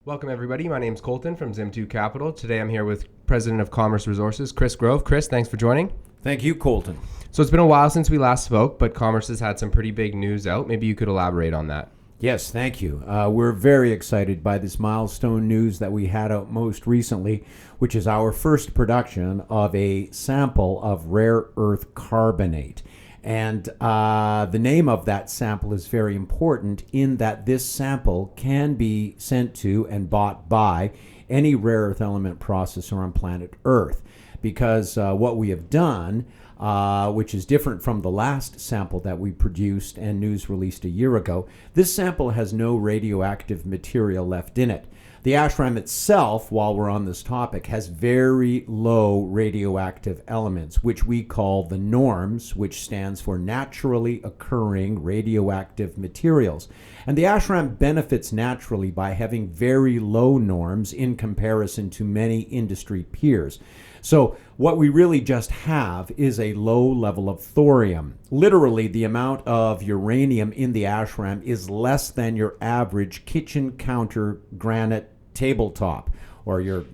Welcome, everybody. My name is Colton from Zim2 Capital. Today I'm here with President of Commerce Resources, Chris Grove. Chris, thanks for joining. Thank you, Colton. So it's been a while since we last spoke, but Commerce has had some pretty big news out. Maybe you could elaborate on that. Yes, thank you. We're very excited by this milestone news that we had out most recently, which is our first production of a sample of rare earth carbonate. And the name of that sample is very important in that this sample can be sent to and bought by any rare earth element processor on planet Earth. Because what we have done, which is different from the last sample that we produced and news released a year ago, this sample has no radioactive material left in it. The ashram itself, while we're on this topic, has very low radioactive elements, which we call the norms, which stands for naturally occurring radioactive materials. And the ashram benefits naturally by having very low norms in comparison to many industry peers. So what we really just have is a low level of thorium. Literally, the amount of uranium in the ashram is less than your average kitchen counter granite tabletop or your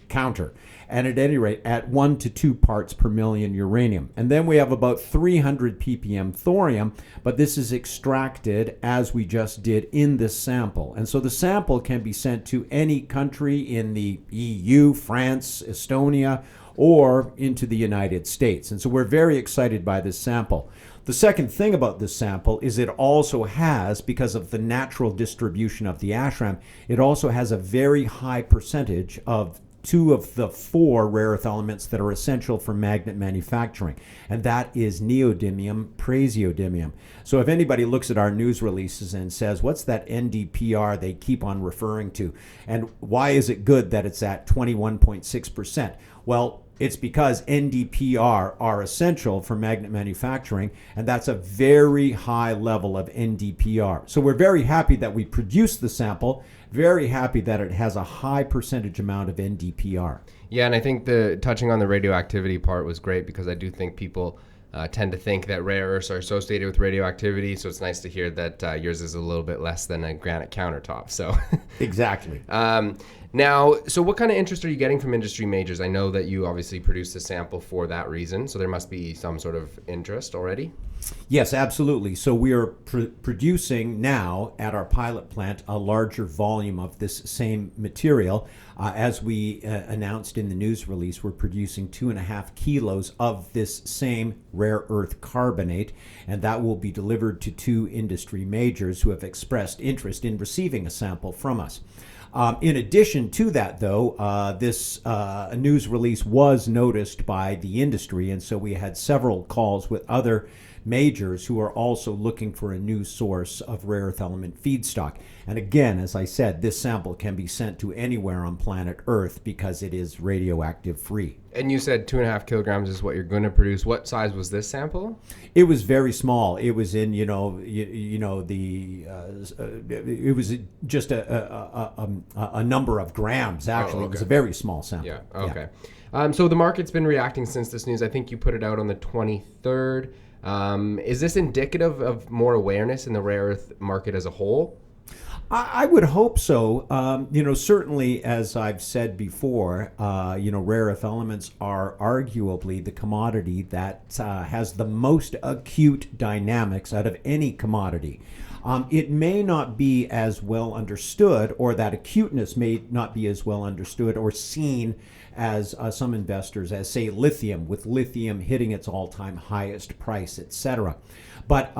counter. And at any rate, at 1 to 2 parts per million uranium. And then we have about 300 ppm thorium, but this is extracted as we just did in this sample. And so the sample can be sent to any country in the EU, France, Estonia, or into the United States. And so we're very excited by this sample. The second thing about this sample is it also has, because of the natural distribution of the ashram, it also has a very high percentage of 2 of the 4 rare earth elements that are essential for magnet manufacturing, and that is neodymium, praseodymium. So if anybody looks at our news releases and says, what's that NdPr they keep on referring to, and why is it good that it's at 21.6%? Well, it's because NdPr are essential for magnet manufacturing, and that's a very high level of NdPr. So we're very happy that we produced the sample, very happy that it has a high percentage amount of NdPr. Yeah, and I think the touching on the radioactivity part was great because I do think people tend to think that rare earths are associated with radioactivity, so it's nice to hear that yours is a little bit less than a granite countertop. So Exactly. Now, so what kind of interest are you getting from industry majors? I know that you obviously produced a sample for that reason, so there must be some sort of interest already. Yes, absolutely. So we are producing now at our pilot plant a larger volume of this same material. As we announced in the news release, we're producing 2.5 kilos of this same rare earth carbonate, and that will be delivered to 2 industry majors who have expressed interest in receiving a sample from us. In addition to that, though, this news release was noticed by the industry, and so we had several calls with other majors who are also looking for a new source of rare earth element feedstock. And again, as I said, this sample can be sent to anywhere on planet Earth because it is radioactive free. And you said 2.5 kilograms is what you're going to produce. What size was this sample? It was very small. It was in, it was just a number of grams, actually. Oh, okay. It was a very small sample. Yeah, okay. Yeah. So the market's been reacting since this news. I think you put it out on the 23rd. Is this indicative of more awareness in the rare earth market as a whole? I would hope so. Certainly, as I've said before, rare earth elements are arguably the commodity that has the most acute dynamics out of any commodity. It may not be as well understood, or that acuteness may not be as well understood or seen as some investors as, say, lithium, with lithium hitting its all-time highest price, etc. But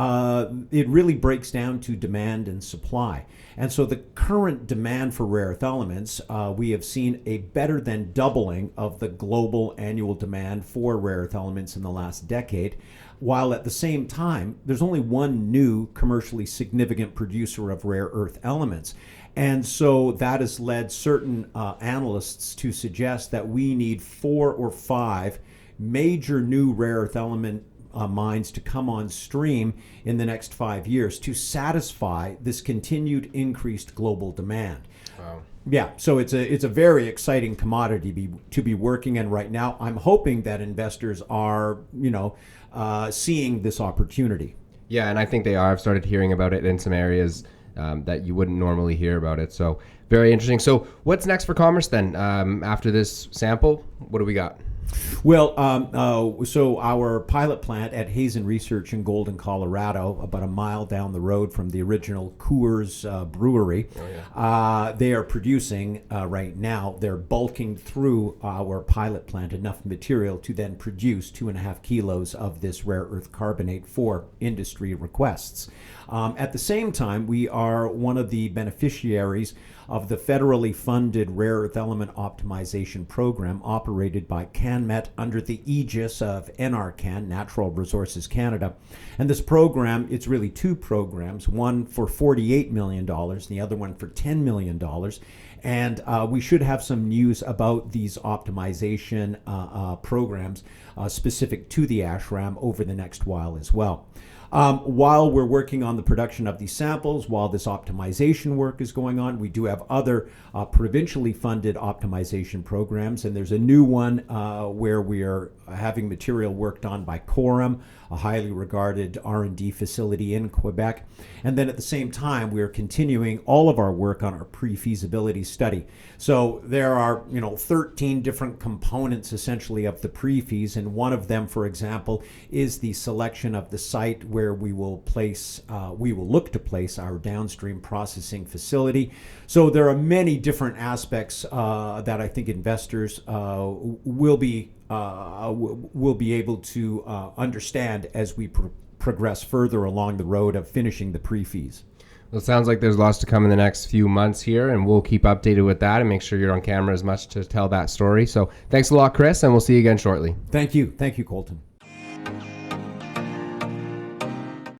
it really breaks down to demand and supply. And so the current demand for rare earth elements, we have seen a better than doubling of the global annual demand for rare earth elements in the last decade, while at the same time, there's only one new commercially significant producer of rare earth elements. And so that has led certain analysts to suggest that we need 4 or 5 major new rare earth element mines to come on stream in the next 5 years to satisfy this continued increased global demand. Wow. Yeah, so it's a very exciting commodity to be working in right now. I'm hoping that investors are, seeing this opportunity. Yeah, and I think they are. I've started hearing about it in some areas that you wouldn't normally hear about it. So very interesting. So what's next for Commerce then? After this sample, what do we got? Well, so our pilot plant at Hazen Research in Golden, Colorado, about a mile down the road from the original Coors brewery, they are producing right now, they're bulking through our pilot plant enough material to then produce 2.5 kilos of this rare earth carbonate for industry requests. At the same time, we are one of the beneficiaries of the federally funded rare earth element optimization program operated by CanMet under the aegis of NRCan, Natural Resources Canada. And this program, it's really two programs, one for $48 million, the other one for $10 million. And we should have some news about these optimization programs specific to the ashram over the next while as well. While we're working on the production of these samples, while this optimization work is going on, we do have other provincially funded optimization programs, and there's a new one where we are having material worked on by Coram, a highly regarded R&D facility in Quebec. And then at the same time, we are continuing all of our work on our pre-feasibility study. So there are, 13 different components essentially of the pre-feas, and one of them, for example, is the selection of the site where we will look to place our downstream processing facility. So there are many different aspects that I think investors will be able to understand as we progress further along the road of finishing the pre-feas. Well, it sounds like there's lots to come in the next few months here, and we'll keep updated with that and make sure you're on camera as much to tell that story. So thanks a lot, Chris, and we'll see you again shortly. Thank you. Thank you, Colton.